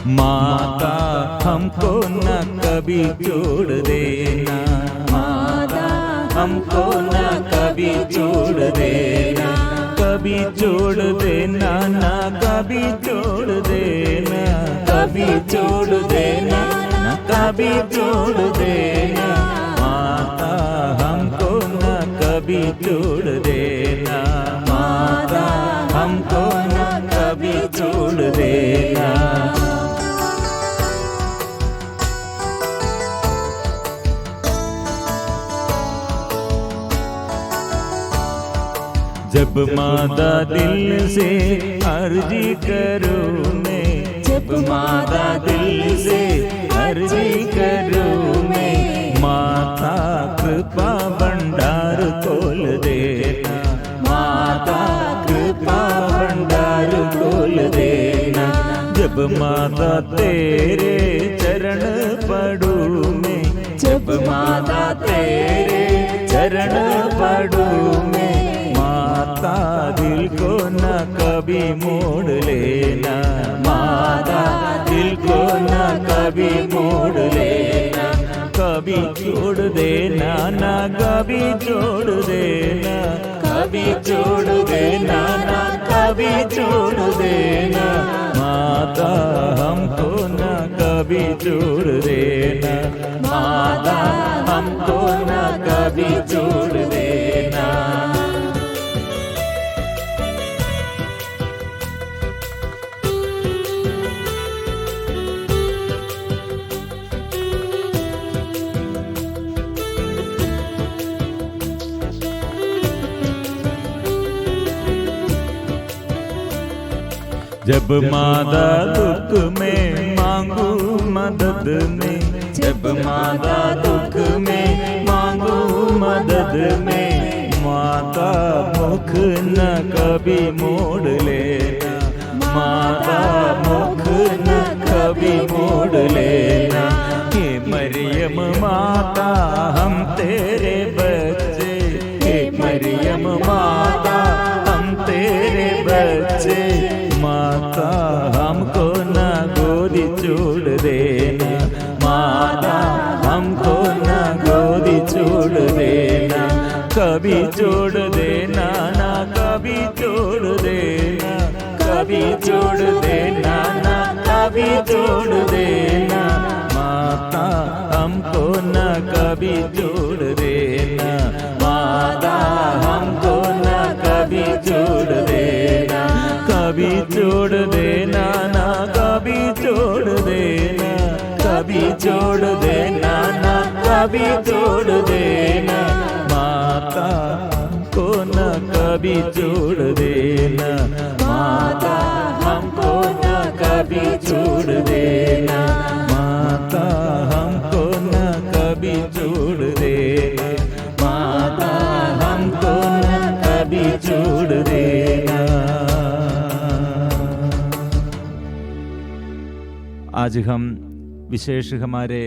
माता हमको न कभी छोड़ देना, माता हमको न कभी छोड़ देना, कभी छोड़ देना ना कभी छोड़ देना, कभी छोड़ देना ना कभी छोड़ देना, माता हमको न कभी छोड़ देना, माता हमको न कभी छोड़ देना। जब माता दिल से अर्जी करूँ मैं, जब माता दिल से अर्जी करूँ मैं, माता कृपा भंडार खोल देना, माता कृपा भंडार खोल देना। जब माता तेरे चरण पढ़ूँ मैं, जब माता तेरे चरण पढ़ूँ मैं, माता दिल को न कभी मोड़ लेना, माता दिल को न कभी मोड़ लेना, कभी छोड़ देना ना कभी छोड़ देना, कभी छोड़ देना ना कभी छोड़ देना, माता हमको न कभी छोड़ देना, माता हमको न कभी छोड़ देना। जब माता दुख में मांगू मदद में, जब माता दुख में मांगू मदद में, माता मुख न कभी मोड़ लेना, माता मुख न कभी मोड़ लेना। हे मरियम माता हम तेरे बच्चे, हे मरियम माता हम तेरे बच्चे, माता हमको न गोदी छोड़ देना, माता हमको न गोदी छोड़ देना, कभी छोड़ देना ना कभी छोड़ देना, कभी छोड़ देना ना कभी छोड़ देना, माता हमको न कभी छोड़ देना, माता हमको न कभी छोड़ देना, कभी छोड़ देना ना कभी छोड़ देना, कभी छोड़ देना ना कभी छोड़ देना, माता हमको न कभी छोड़ देना, माता हमको न कभी छोड़ देना, माता हमको न कभी छोड़ देना, माता हमको न कभी छोड़ देना। आज हम विशेष हमारे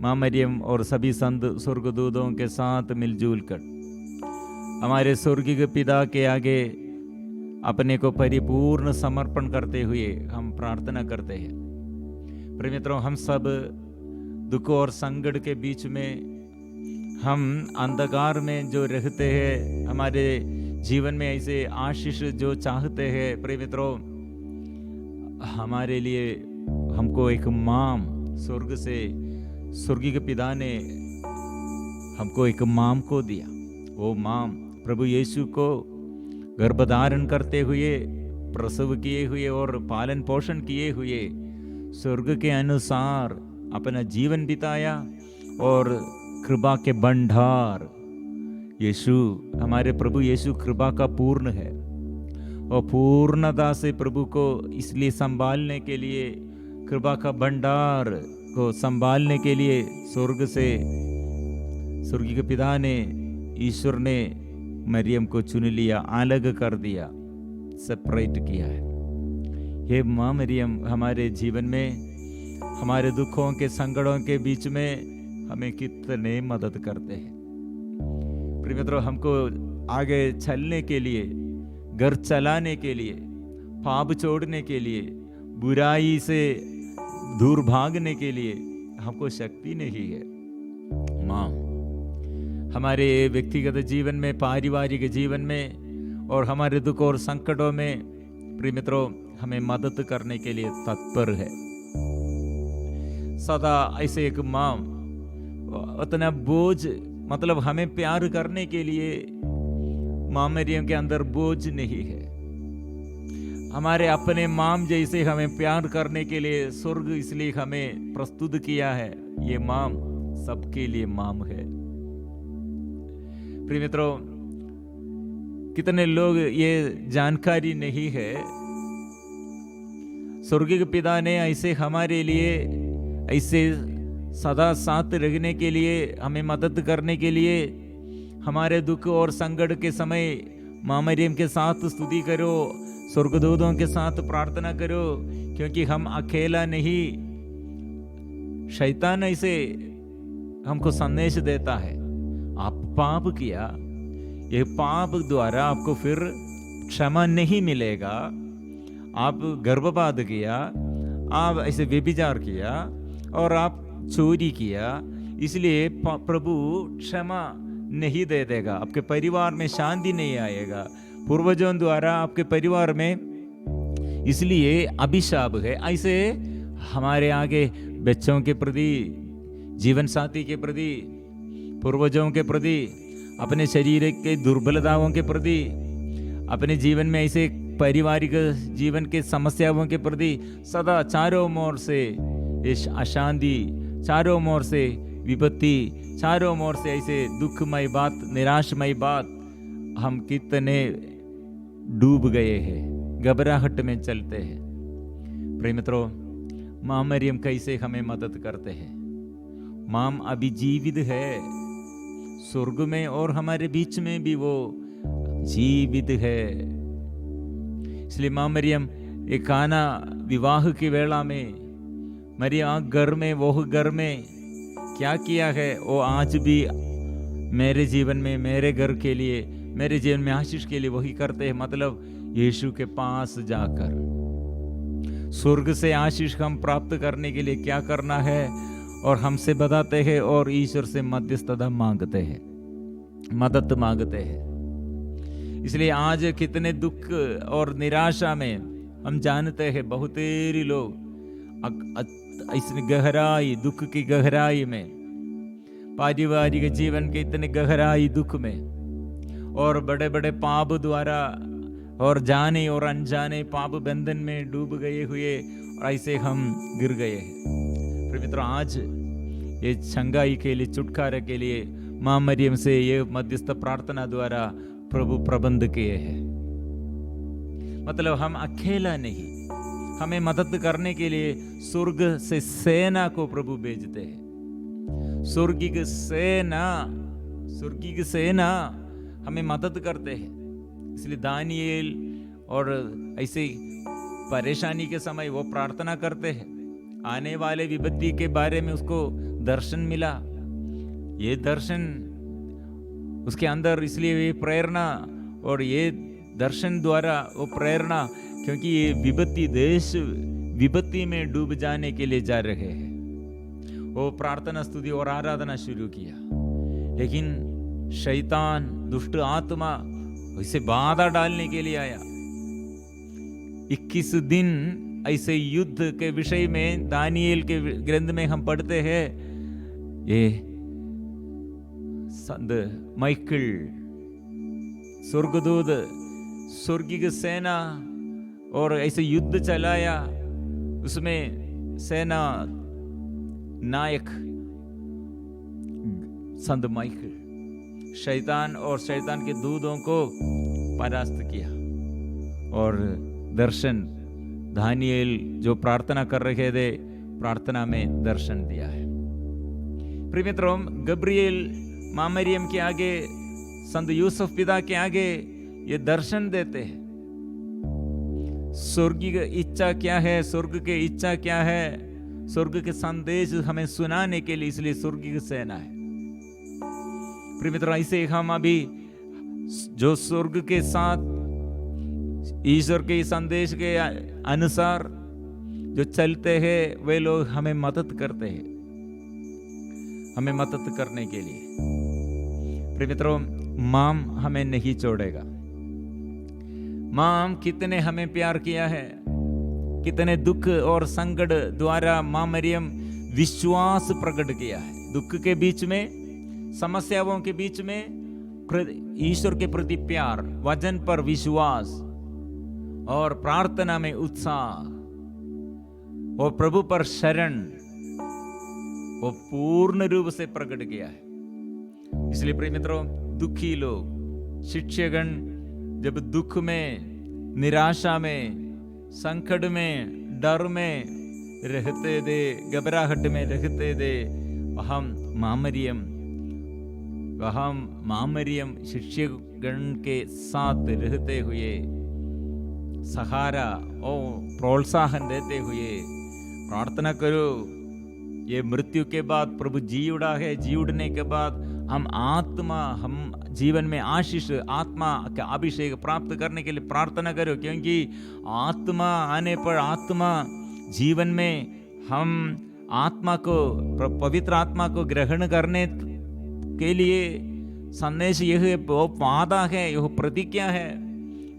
माँ मरियम और सभी संत स्वर्गदूतों के साथ मिलजुल कर हमारे स्वर्गीय पिता के आगे अपने को परिपूर्ण समर्पण करते हुए हम प्रार्थना करते हैं। प्रिय मित्रों, हम सब दुख और संकट के बीच में, हम अंधकार में जो रहते हैं, हमारे जीवन में ऐसे आशीष जो चाहते हैं, प्रिय मित्रों, हमारे लिए हमको एक माम स्वर्ग से स्वर्गीय पिता ने हमको एक माम को दिया। वो माम प्रभु यीशु को गर्भधारण करते हुए, प्रसव किए हुए और पालन पोषण किए हुए स्वर्ग के अनुसार अपना जीवन बिताया और कृपा के भंडार यीशु, हमारे प्रभु यीशु कृपा का पूर्ण है और पूर्णता से प्रभु को इसलिए संभालने के लिए, कृपा का भंडार को संभालने के लिए स्वर्ग से स्वर्गीय पिता ने, ईश्वर ने मरियम को चुन लिया, अलग कर दिया, सेपरेट किया है। ये माँ मरियम हमारे जीवन में, हमारे दुखों के संकटों के बीच में हमें कितने मदद करते हैं। प्रिय मित्रों, हमको आगे चलने के लिए, घर चलाने के लिए, पाप छोड़ने के लिए, बुराई से दूर भागने के लिए हमको शक्ति नहीं है। माँ हमारे व्यक्तिगत जीवन में, पारिवारिक जीवन में और हमारे दुख और संकटों में प्रिय मित्रों हमें मदद करने के लिए तत्पर है। सदा ऐसे एक माँ उतना बोझ, मतलब हमें प्यार करने के लिए माँ मरियम के अंदर बोझ नहीं है। हमारे अपने माम जैसे हमें प्यार करने के लिए स्वर्ग इसलिए हमें प्रस्तुत किया है। ये माम सबके लिए माम है। प्रिय मित्रों, कितने लोग ये जानकारी नहीं है, स्वर्गीय पिता ने ऐसे हमारे लिए, ऐसे सदा साथ रहने के लिए, हमें मदद करने के लिए, हमारे दुख और संकट के समय माँ मरियम के साथ स्तुति करो, स्वर्गदूतों के साथ प्रार्थना करो, क्योंकि हम अकेला नहीं। शैतान ऐसे हमको संदेश देता है, आप पाप किया, ये पाप द्वारा आपको फिर क्षमा नहीं मिलेगा। आप गर्भपात किया, आप ऐसे व्यभिचार किया और आप चोरी किया, इसलिए प्रभु क्षमा नहीं दे देगा, आपके परिवार में शांति नहीं आएगा, पूर्वजों द्वारा आपके परिवार में इसलिए अभिशाप है। ऐसे हमारे आगे बच्चों के प्रति, जीवन साथी के प्रति, पूर्वजों के प्रति, अपने शरीर के दुर्बलताओं के प्रति, अपने जीवन में ऐसे पारिवारिक जीवन के समस्याओं के प्रति सदा चारों ओर से अशांति, चारों ओर से विपत्ति, चारों ओर से ऐसे दुखमय बात, निराशमय बात, हम कितने डूब गए हैं, घबराहट में चलते हैं। प्रिय मित्रों, माँ मरियम कैसे हमें मदद करते हैं। माँ अभी जीवित है स्वर्ग में और हमारे बीच में भी वो जीवित है। इसलिए माँ मरियम एक काना विवाह की वेला में, मरियम घर में, वो घर में क्या किया है वो आज भी मेरे जीवन में, मेरे घर के लिए, मेरे जीवन में आशीष के लिए वही करते हैं। मतलब यीशु के पास जाकर स्वर्ग से आशीष हम प्राप्त करने के लिए क्या करना है और हमसे बताते हैं और ईश्वर से मध्यस्थता मांगते हैं, मदद मांगते हैं। इसलिए आज कितने दुख और निराशा में हम जानते हैं बहुतेरी लोग इस गहराई, दुख की गहराई में, पारिवारिक जीवन के इतने गहराई दुख में और बड़े बड़े पाप द्वारा और जाने और अनजाने पाप बंधन में डूब गए हुए और ऐसे हम गिर गए हैं। फिर मित्रों, आज ये चंगाई के लिए, छुटकारे के लिए माँ मरियम से ये मध्यस्थ प्रार्थना द्वारा प्रभु प्रबंध किए हैं। मतलब हम अकेला नहीं, हमें मदद करने के लिए स्वर्ग से सेना को प्रभु भेजते हैं। स्वर्गीय सेना हमें मदद करते हैं। इसलिए दानिएल और ऐसे परेशानी के समय वो प्रार्थना करते हैं, आने वाले विपत्ति के बारे में उसको दर्शन मिला, ये दर्शन उसके अंदर, इसलिए ये प्रेरणा और ये दर्शन द्वारा वो प्रेरणा, क्योंकि ये विपत्ति, देश विपत्ति में डूब जाने के लिए जा रहे हैं। वो प्रार्थना, स्तुति और आराधना शुरू किया, लेकिन शैतान, दुष्ट आत्मा इसे बाधा डालने के लिए आया। 21 दिन ऐसे युद्ध के विषय में दानिएल के ग्रंथ में हम पढ़ते हैं। ये संत माइकल, स्वर्गदूत, स्वर्गीय सेना और ऐसे युद्ध चलाया। उसमें सेना नायक संत माइकल शैतान और शैतान के दूतों को परास्त किया और दर्शन, दानिएल जो प्रार्थना कर रहे थे, प्रार्थना में दर्शन दिया है। प्रिय मित्रों, गब्रिएल माँ मरियम के आगे, संत यूसुफ पिता के आगे ये दर्शन देते हैं। स्वर्ग की इच्छा क्या है, स्वर्ग की इच्छा क्या है, स्वर्ग के संदेश हमें सुनाने के लिए, इसलिए स्वर्गीय सेना है। प्रिय मित्रों, ऐसे हम अभी जो स्वर्ग के साथ ईश्वर के संदेश के अनुसार जो चलते हैं वे लोग हमें मदद करते हैं, हमें मदद करने के लिए। प्रिय मित्रों, माम हमें नहीं छोड़ेगा। माम कितने हमें प्यार किया है, कितने दुख और संकट द्वारा मां मरियम विश्वास प्रकट किया है। दुख के बीच में, समस्याओं के बीच में ईश्वर के प्रति प्यार, वचन पर विश्वास और प्रार्थना में उत्साह और प्रभु पर शरण वो पूर्ण रूप से प्रकट किया है। इसलिए प्रिय मित्रों, दुखी लोग, शिक्षकगण जब दुख में, निराशा में, संकट में, डर में रहते थे, घबराहट में रहते थे, हम मां मरियम शिक्षकगण के साथ रहते हुए, सहारा और प्रोत्साहन देते हुए, प्रार्थना करो, ये मृत्यु के बाद प्रभु जी उड़ा है, जी उड़ने के बाद हम जीवन में आशीष, आत्मा का अभिषेक प्राप्त करने के लिए प्रार्थना करो, क्योंकि आत्मा आने पर, आत्मा जीवन में हम आत्मा को, पवित्र आत्मा को ग्रहण करने के लिए संदेश यह वादा है, यह प्रतिज्ञा है।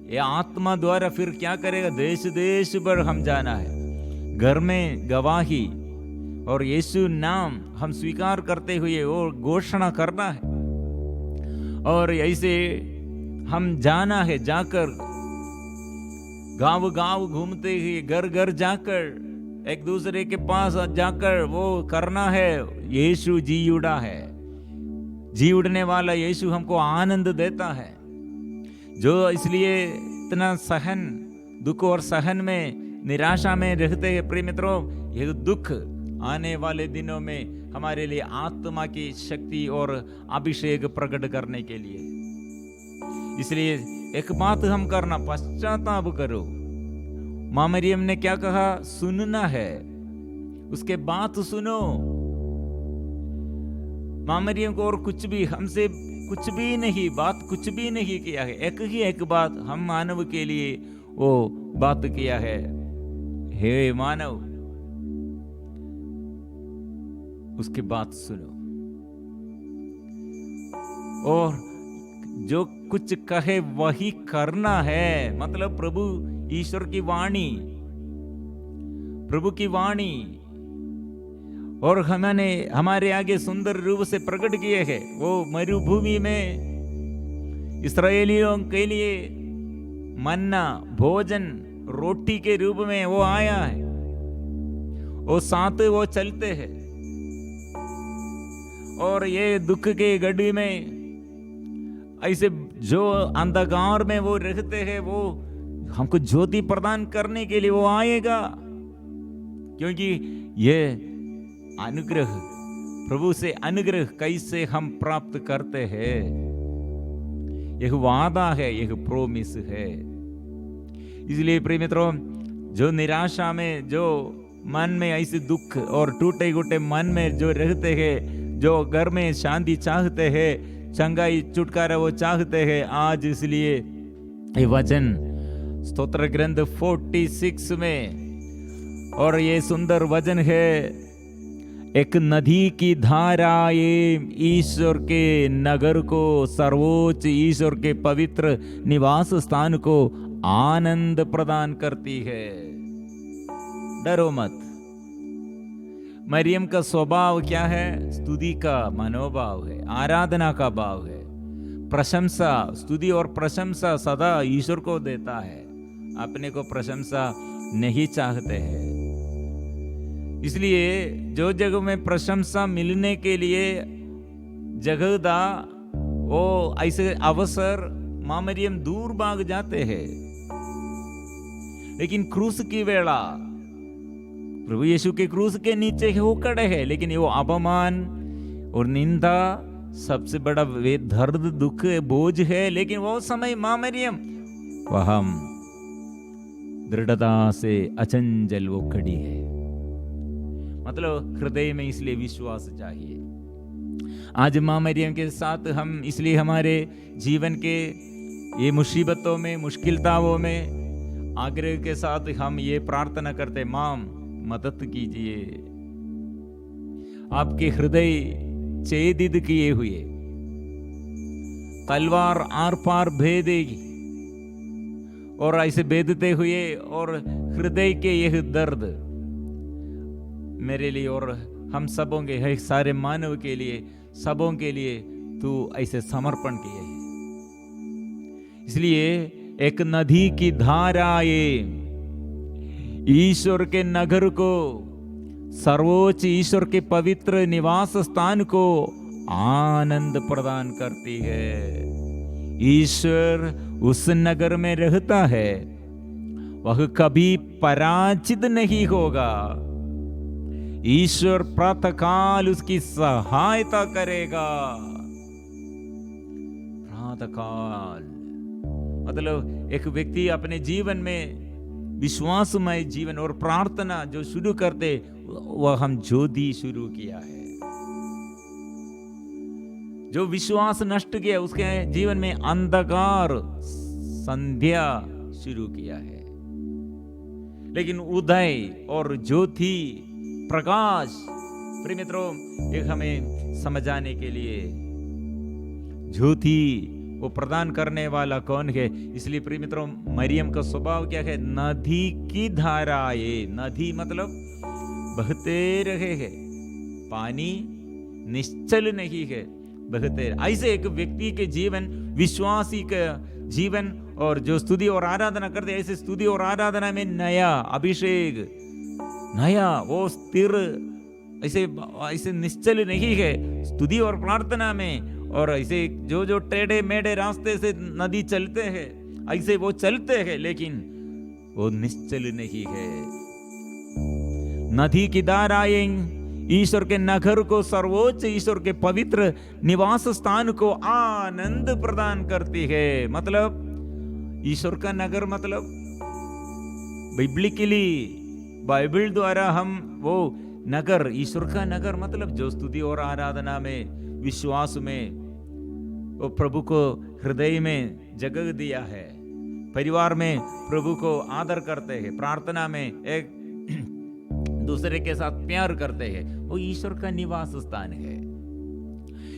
यह आत्मा द्वारा फिर क्या करेगा? देश देश पर हम जाना है, घर में गवाही और यीशु नाम हम स्वीकार करते हुए और घोषणा करना है, और ऐसे हम जाना है, जाकर गांव गांव घूमते हुए, घर घर जाकर, एक दूसरे के पास जाकर वो करना है, यीशु जी उड़ा है। जी उड़ने वाला यीशु हमको आनंद देता है, जो इसलिए इतना सहन, दुख और सहन में, निराशा में रहते हैं। प्रिय मित्रों, यह दुख आने वाले दिनों में हमारे लिए आत्मा की शक्ति और अभिषेक प्रकट करने के लिए। इसलिए एक बात हम करना, पश्चाताप करो। मां मरियम ने क्या कहा? सुनना है, उसके बात सुनो। मां मरियम को और कुछ भी, हमसे कुछ भी नहीं, बात कुछ भी नहीं किया है। एक ही एक बात हम मानव के लिए वो बात किया है, हे मानव, उसकी बात सुनो और जो कुछ कहे वही करना है। मतलब प्रभु ईश्वर की वाणी, प्रभु की वाणी, और हमने हमारे आगे सुंदर रूप से प्रकट किए हैं। वो मरुभूमि में इस्राएलियों के लिए मन्ना भोजन, रोटी के रूप में वो आया है, वो साथ वो चलते हैं, और ये दुख के गड्ढे में ऐसे जो अंधकार में वो रहते हैं, वो हमको ज्योति प्रदान करने के लिए वो आएगा। क्योंकि ये अनुग्रह, प्रभु से अनुग्रह कैसे हम प्राप्त करते हैं, यह वादा है, यह प्रोमिस है। इसलिए प्रिय मित्रों, जो निराशा में, जो मन में ऐसे दुख और टूटे फूटे मन में जो रहते हैं, जो घर में शांति चाहते हैं, चंगाई छुटकारा वो चाहते हैं, आज इसलिए ये वचन स्तोत्र ग्रंथ 46 में, और ये सुंदर वचन है, एक नदी की धाराएं ईश्वर के नगर को, सर्वोच्च ईश्वर के पवित्र निवास स्थान को आनंद प्रदान करती है। डरो मत। मरियम का स्वभाव क्या है? स्तुति का मनोभाव है, आराधना का भाव है, प्रशंसा, स्तुति और प्रशंसा सदा ईश्वर को देता है, अपने को प्रशंसा नहीं चाहते हैं। इसलिए जो जगह में प्रशंसा मिलने के लिए जगह दा, वो ऐसे अवसर मां मरियम दूर भाग जाते हैं। लेकिन क्रूस की वेला, प्रभु यीशु के क्रूस के नीचे वो खड़े हैं, लेकिन वो अपमान और निंदा सबसे बड़ा वे दर्द, दुख, बोझ है। लेकिन वो समय मां मरियम वहां दृढ़ता से अचंचल वो खड़ी है। मतलब हृदय में इसलिए विश्वास चाहिए। आज मां मरियम के साथ हम इसलिए हमारे जीवन के ये मुसीबतों में, मुश्किलताओं में आग्रह के साथ हम ये प्रार्थना करते, मां मदद कीजिए। आपके हृदय छेदित किए हुए, तलवार आर पार भेदेगी, और ऐसे भेदते हुए और हृदय के यह दर्द मेरे लिए और हम सबों के है, सारे मानव के लिए, सबों के लिए तू ऐसे समर्पण किए है। इसलिए एक नदी की धाराएं ईश्वर के नगर को, सर्वोच्च ईश्वर के पवित्र निवास स्थान को आनंद प्रदान करती है। ईश्वर उस नगर में रहता है, वह कभी पराजित नहीं होगा। ईश्वर प्रातःकाल उसकी सहायता करेगा। प्रातःकाल मतलब एक व्यक्ति अपने जीवन में विश्वासमय जीवन और प्रार्थना जो शुरू करते, वह हम ज्योति शुरू किया है। जो विश्वास नष्ट किया, उसके जीवन में अंधकार संध्या शुरू किया है। लेकिन उदय और ज्योति प्रकाश, प्रिय मित्रों, एक हमें समझाने के लिए ज्योति वो प्रदान करने वाला कौन है। इसलिए प्रिय मित्रों, मरियम का स्वभाव क्या है? नदी की धाराएं, नदी मतलब बहते रहे है, पानी निश्चल नहीं है, बहते। ऐसे एक व्यक्ति के जीवन, विश्वासी का जीवन, और जो स्तुति और आराधना करते, ऐसे स्तुति और आराधना में नया अभिषेक, नया वो स्थिर, ऐसे निश्चल नहीं है स्तुति और प्रार्थना में। और ऐसे जो टेढ़े मेढ़े रास्ते से नदी चलते हैं, ऐसे वो चलते हैं, लेकिन वो निश्चल नहीं है। नदी की धाराएं ईश्वर के नगर को, सर्वोच्च ईश्वर के पवित्र निवास स्थान को आनंद प्रदान करती है। मतलब ईश्वर का नगर, मतलब बिब्लिकली बाइबल द्वारा हम वो नगर, ईश्वर का नगर मतलब जो स्तुति और आराधना में, विश्वास में, वो प्रभु को हृदय में जगह दिया है, परिवार में प्रभु को आदर करते हैं, प्रार्थना में एक दूसरे के साथ प्यार करते हैं, वो ईश्वर का निवास स्थान है।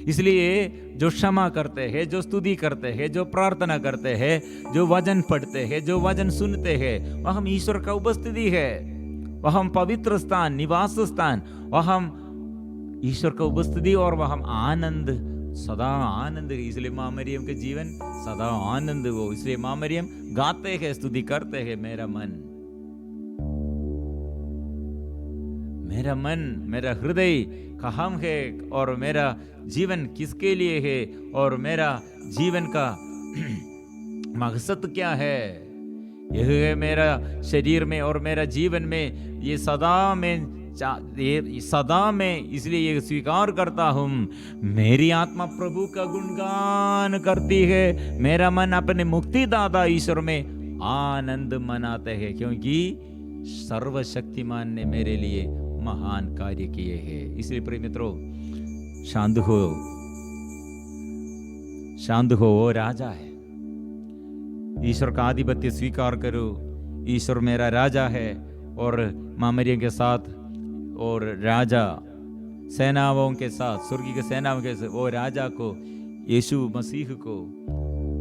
इसलिए जो क्षमा करते हैं, जो स्तुति करते हैं, जो प्रार्थना करते हैं, जो वचन पढ़ते हैं, जो वचन सुनते हैं, वह हम ईश्वर का उपस्थिति है, वह हम पवित्र स्थान, निवास स्थान, वह हम ईश्वर का उपस्थिति, और वह हम आनंद, सदा आनंद। इसलिए माँ मरियम के जीवन सदा आनंद हो। इसलिए माँ मरियम गाते हैं, स्तुति करते हैं, मेरा मन, मेरा हृदय कहाँ है, और मेरा जीवन किसके लिए है, और मेरा जीवन का मकसद क्या है। यह है मेरा शरीर में और मेरा जीवन में, ये सदा में इसलिए ये स्वीकार करता हूँ, मेरी आत्मा प्रभु का गुणगान करती है, मेरा मन अपने मुक्तिदाता ईश्वर में आनंद मनाते हैं, क्योंकि सर्वशक्तिमान ने मेरे लिए महान कार्य किए हैं। इसलिए प्रिय मित्रों, शांत हो, वो राजा है। ईश्वर का आधिपत्य स्वीकार करो। ईश्वर मेरा राजा है, और माँ मरियम के साथ और राजा सेनाओं के साथ, स्वर्गीय के सेनाओं के साथ, वो राजा को, यीशु मसीह को,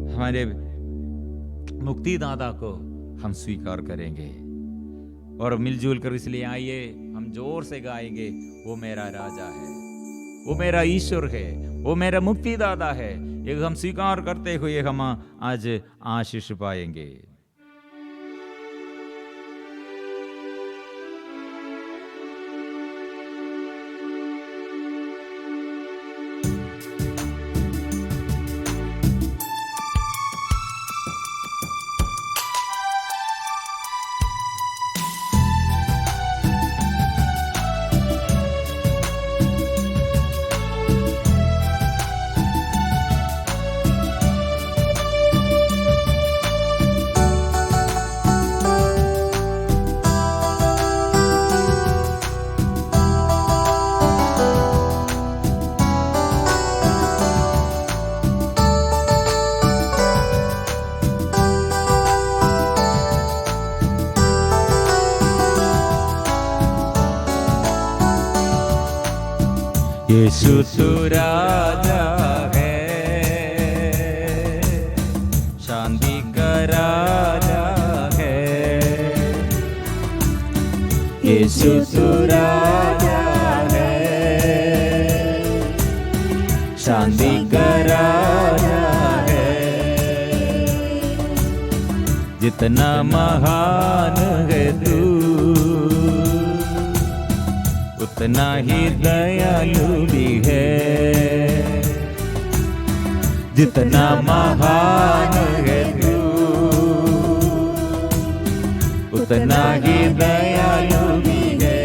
हमारे मुक्तिदाता को हम स्वीकार करेंगे। और मिलजुल कर इसलिए आइए हम जोर से गाएंगे, वो मेरा राजा है, वो मेरा ईश्वर है, वो मेरा मुक्तिदाता है। ये हम स्वीकार करते हुए हम आज आशीष पाएंगे। यीशु तू राजा है, शांति का राजा है। यीशु तू राजा है, शांति का राजा है। जितना महान है तू, उतना ही दयालु भी है। जितना महान है तू, उतना ही दयालु भी है।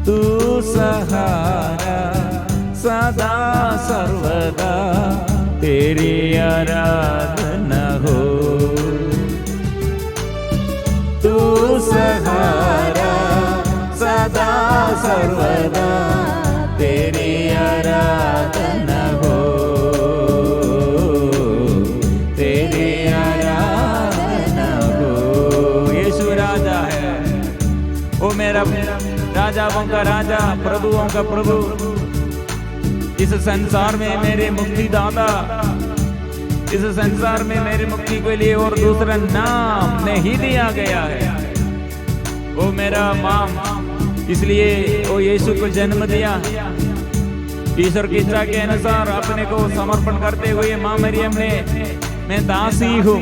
तू सहारा सदा सर्वदा, तेरी आराधना हो। तू सहारा सदा सर्वदा, तेरी आराधना हो, तेरी आराधना हो। यीशु राजा है, ओ मेरा राजाओं का राजा, प्रभुओं का प्रभु। इस संसार में मेरे मुक्तिदाता, इस संसार में मेरी मुक्ति के लिए और दूसरा नाम नहीं दिया गया है। ओ मेरा माम, इसलिए ओ यीशु को जन्म दिया। ईश्वर की इच्छा के अनुसार अपने को समर्पण करते हुए मां मरियम ने, मैं दासी हूँ,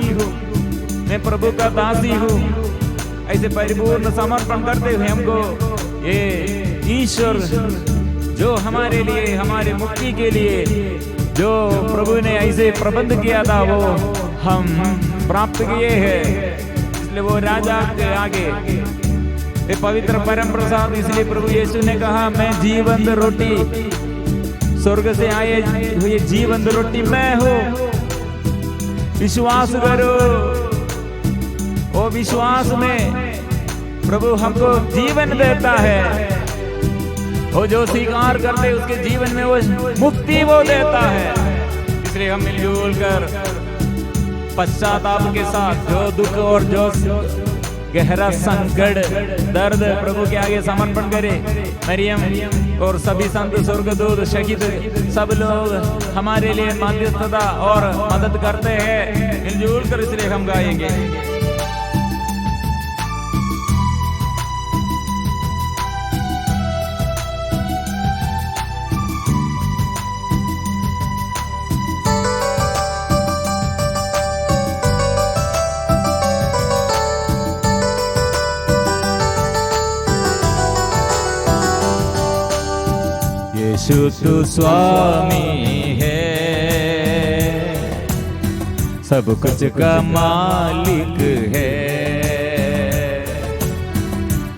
मैं प्रभु का दासी हूँ, ऐसे परिपूर्ण समर्पण करते हुए हमको ये ईश्वर जो हमारे लिए, हमारे मुक्ति के लिए जो प्रभु ने ऐसे प्रबंध किया था, वो हम प्राप्त किए हैं। इसलिए वो राजा के आगे ये पवित्र परम प्रसाद। इसलिए प्रभु यीशु ने कहा, मैं जीवंत रोटी, स्वर्ग से आए हुए जीवंत रोटी मैं हूँ, विश्वास करो। वो विश्वास में प्रभु हमको जीवन देता है। वो जो स्वीकार करते उसके जीवन में वो मुक्ति वो देता है। इसलिए हम मिलजुल कर पश्चाताप के साथ जो दुख और जो गहरा संकट दर्द प्रभु के आगे समर्पण करें। मरियम और सभी संत, स्वर्गदूत, शहीद सब लोग हमारे लिए मध्यस्थता और मदद करते हैं। मिलजुल कर इसलिए हम गाएंगे। यीशु तू स्वामी है, सब कुछ का मालिक है।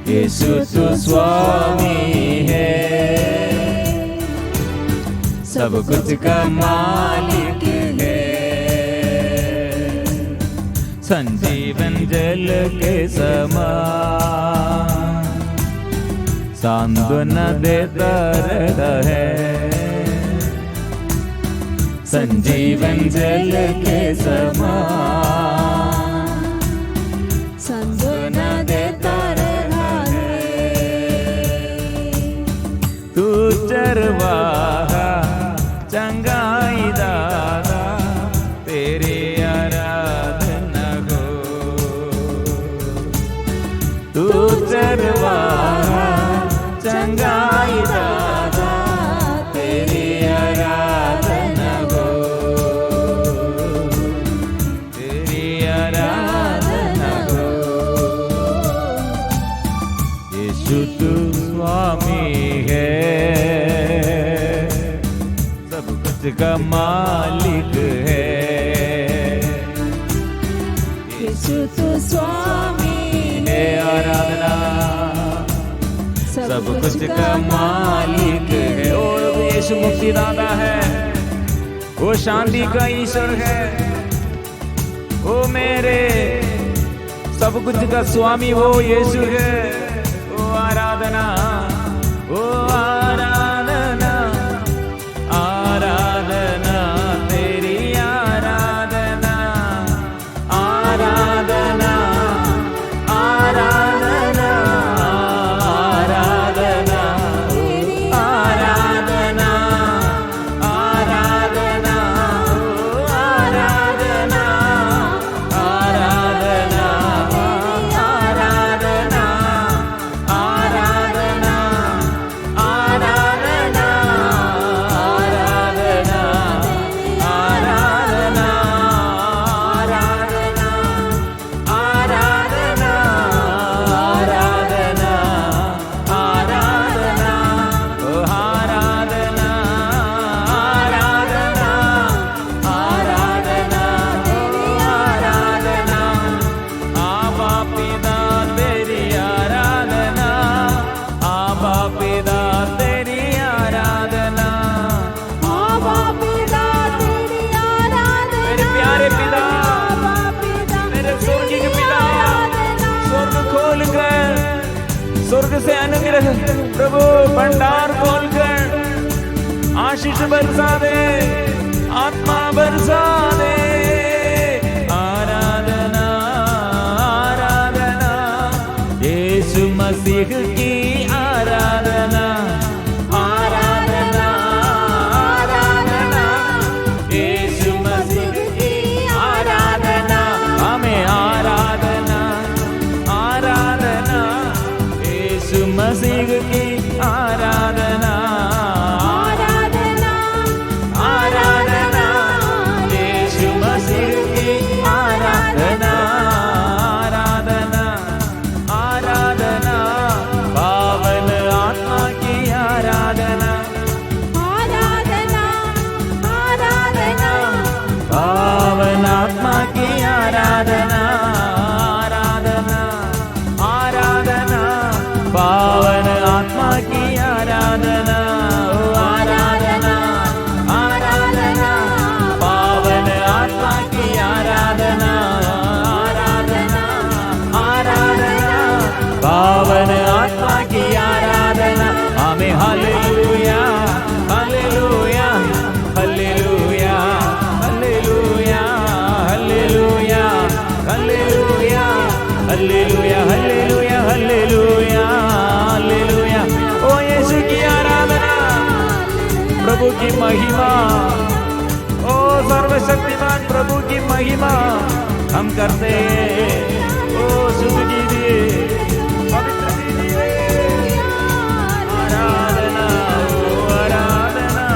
यीशु तू स्वामी है, सब कुछ का मालिक है। संजीवन जल के समान सांत्वना देता रहता है। संजीवन जल के समान सांत्वना देता रहता है। तू चरवाहा चंगाई दाता, तेरी आराधना हो। तू चरवाहा चंगाई दाता, तेरी आराधना हो, तेरी आराधना हो। यीशु तू स्वामी है, सब कुछ का मालिक है। यीशु तू स्वामी है, आराधना सब कुछ का मालिक है। और यीशु मुक्तिदाता है, वो शांति का ईश्वर है। वो मेरे सब कुछ का स्वामी वो यीशु है। वो आराधना, वो आराधना, आराधना तेरी आराधना, आराधना, आराधना, आराधना। प्रभु भंडार खोलकर आशीष बरसा दे, आत्मा बरसा दे। आराधना आराधना यीशु मसीह की आराधना, आराधना आराधना यीशु मसीह की आराधना। हमें आराधना आराधना यीशु मसीह की आराधना, आराधना आराधना यीशु मसीह की आराधना, आराधना आराधना पावन आत्मा की आराधना, आराधना आराधना पावन आत्मा की आराधना, आराधना आराधना पावन आत्मा की आराधना, आराधना आराधना पावन आत्मा की आराधना, आराधना आराधना पावन आत्मा की आराधना। हमें हालेलुया हालेलुया हालेलुया हालेलुया हालेलुया हालेलुया हालेलुया हालेलुया हालेलुया हालेलुया। ओ यीशु की आराधना, प्रभु की महिमा, ओ सर्वशक्तिमान प्रभु की महिमा हम करते हैं। ओ शुद्ध कीजिए, पवित्र कीजिए। आराधना ओ आराधना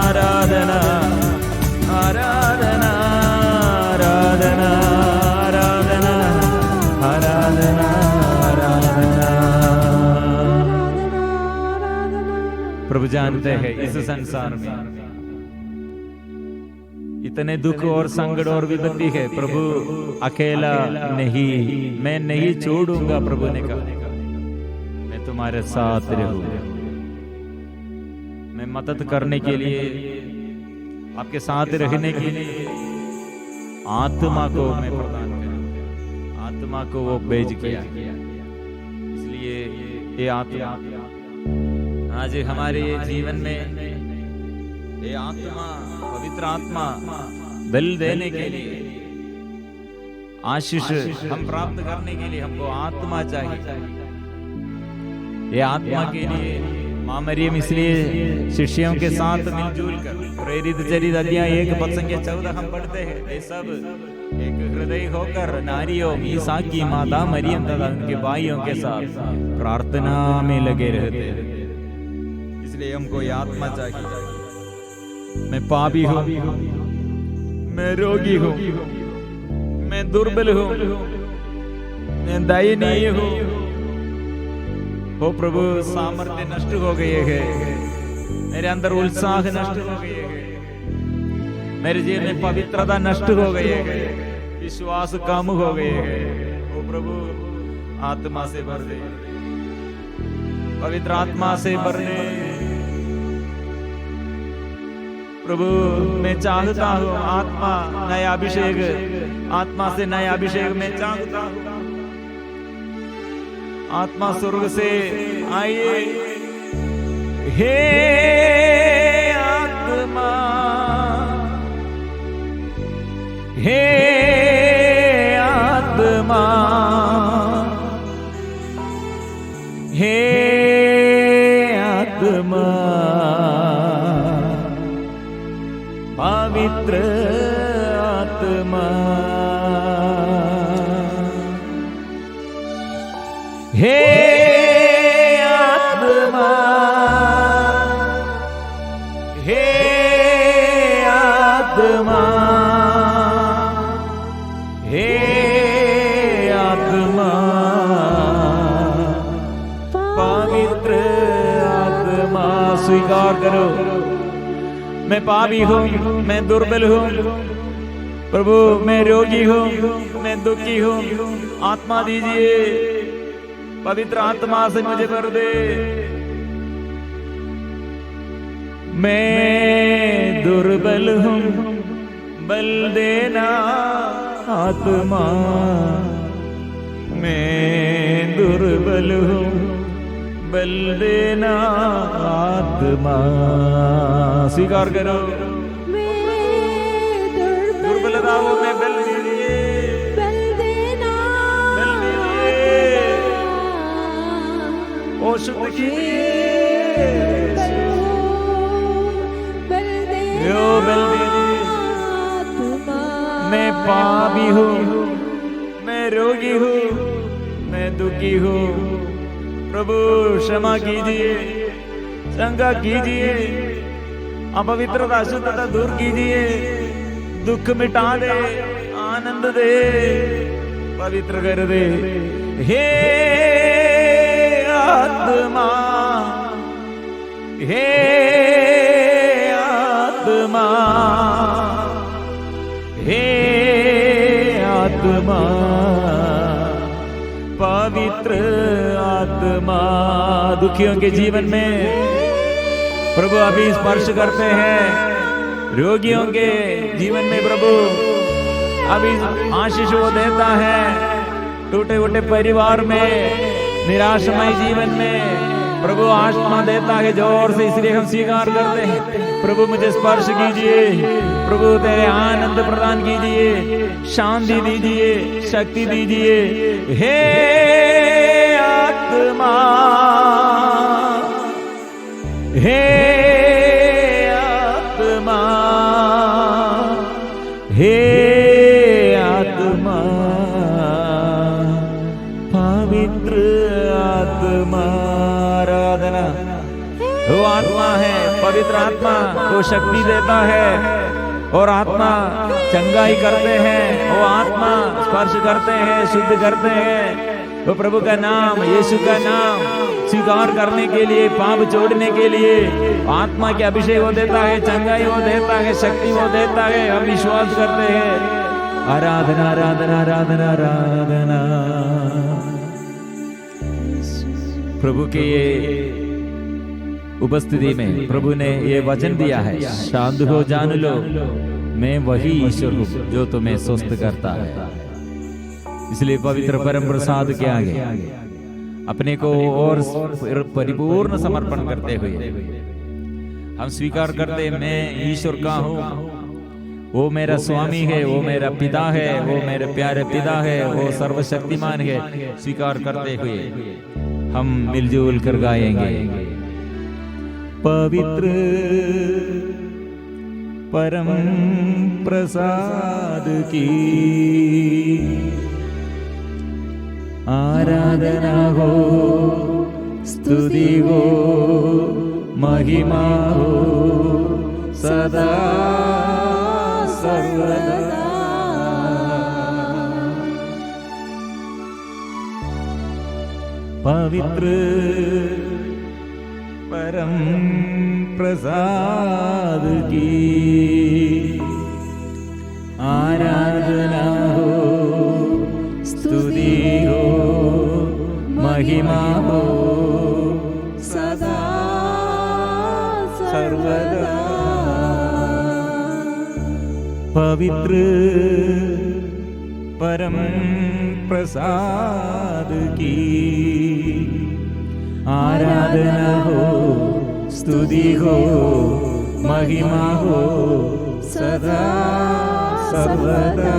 आराधना आराधना आराधना आराधना आराधना आराधना। प्रभु जानते हैं इस संसार में इतने दुख और संकट और विपत्ति है, प्रभु अकेला नहीं, मैं नहीं छोड़ूंगा। प्रभु ने कहा मैं तुम्हारे साथ रहूंगा, मैं मदद करने के लिए, आपके साथ रहने के लिए आत्मा को मैं प्रदान करूंगा। आत्मा को वो भेज किया, इसलिए ये आत्मा आज हमारे जीवन में ये आत्मा, पवित्र आत्मा बल देने के लिए, आशीष हम प्राप्त करने के लिए हमको आत्मा चाहिए। ये आत्मा के लिए मां मरियम इसलिए शिष्यों के साथ मिलजुल कर प्रेरित चरित अध्याय 1 पद संख्या 14 हम पढ़ते हैं। ये सब एक हृदय होकर नारियों ईसा की माता मरियम तथा उनके भाइयों के साथ प्रार्थना में लगे रहते हैं। इसलिए हमको ये आत्मा चाहिए। मैं पापी हूं, मैं रोगी हूं, मैं दुर्बल हूं, मैं दयनीय हूं। ओ प्रभु सामर्थ्य नष्ट हो गए है, मेरे अंदर उत्साह नष्ट हो गए है, मेरे जीवन में पवित्रता नष्ट हो गई है, विश्वास कम हो गए है। ओ प्रभु आत्मा से भर दे, पवित्र आत्मा से भर दे। प्रभु मैं चाहता हूँ आत्मा नया अभिषेक, आत्मा से नया अभिषेक मैं चाहता हूँ। आत्मा स्वर्ग से आइए, हे आत्मा, हे आत्मा, हे आत्मा, पवित्र आत्मा, हे आत्मा, हे आत्मा, हे आत्मा, पवित्र आत्मा। स्वीकार करो मैं पापी हूँ, मैं दुर्बल हूँ प्रभु, मैं रोगी हूँ, मैं दुखी हूँ। आत्मा दीजिए, पवित्र आत्मा से मुझे भर दे। मैं दुर्बल हूँ, बल देना आत्मा। मैं दुर्बल हूँ, बल देना आत्मा। स्वीकार करो, दुर्बलताओं में बल दीजिए, बल दीजिए, ओ शुद्ध कीजिए, बल दीजिए। मैं पापी हूँ, मैं रोगी हूँ, मैं दुखी हूँ। प्रभु क्षमा कीजिए, शंका कीजिए, अपवित्रता अशुद्धता दूर कीजिए, दुख मिटा दे, आनंद दे, पवित्र कर दे। हे आत्मा, हे आत्मा, हे आत्मा, पवित्र आत्मा। दुखियों के जीवन में प्रभु अभी स्पर्श करते हैं, रोगियों के जीवन में प्रभु अभी आशीष वो देता है, टूटे फूटे परिवार में, निराशमय जीवन में प्रभु आत्मा देता है जोर से, इसलिए हम स्वीकार करते हैं। प्रभु मुझे स्पर्श कीजिए, प्रभु तेरे आनंद प्रदान कीजिए, शांति दीजिए, शक्ति दीजिए। हे आत्मा, हे आत्मा, हे आत्मा, पवित्र आत्मा। आराधना। वो आत्मा है, पवित्र आत्मा वो शक्ति देता है, और आत्मा चंगाई करते हैं, वो आत्मा स्पर्श करते हैं, शुद्ध करते हैं। वो प्रभु का नाम, यीशु का नाम स्वीकार करने के लिए, पाप छोड़ने के लिए आत्मा के अभिषेक वो देता है, चंगाई वो देता है, शक्ति वो देता है। हम विश्वास करते हैं। आराधना आराधना आराधना आराधना। प्रभु के ये उपस्थिति में प्रभु ने ये वचन दिया है, शांत हो जान लो, मैं वही ईश्वर हूँ जो तुम्हें स्वस्थ करता है। इसलिए पवित्र परम प्रसाद के आगे अपने को और परिपूर्ण समर्पण करते हुए हम स्वीकार करते, मैं ईश्वर का हूँ, वो मेरा स्वामी है, वो मेरा पिता है, वो मेरे प्यारे पिता है, वो सर्वशक्तिमान है। स्वीकार करते हुए हम मिलजुल कर गाएंगे। पवित्र परम प्रसाद की आराधना हो, स्तुति हो, महिमा हो सदा सर्वदा। पवित्र परम प्रसाद की आराधना हो, स्तुति हो, महिमा हो सदा सर्वदा। पवित्र परम प्रसाद की आराधना हो, स्तुति हो, महिमा हो सदा सर्वदा।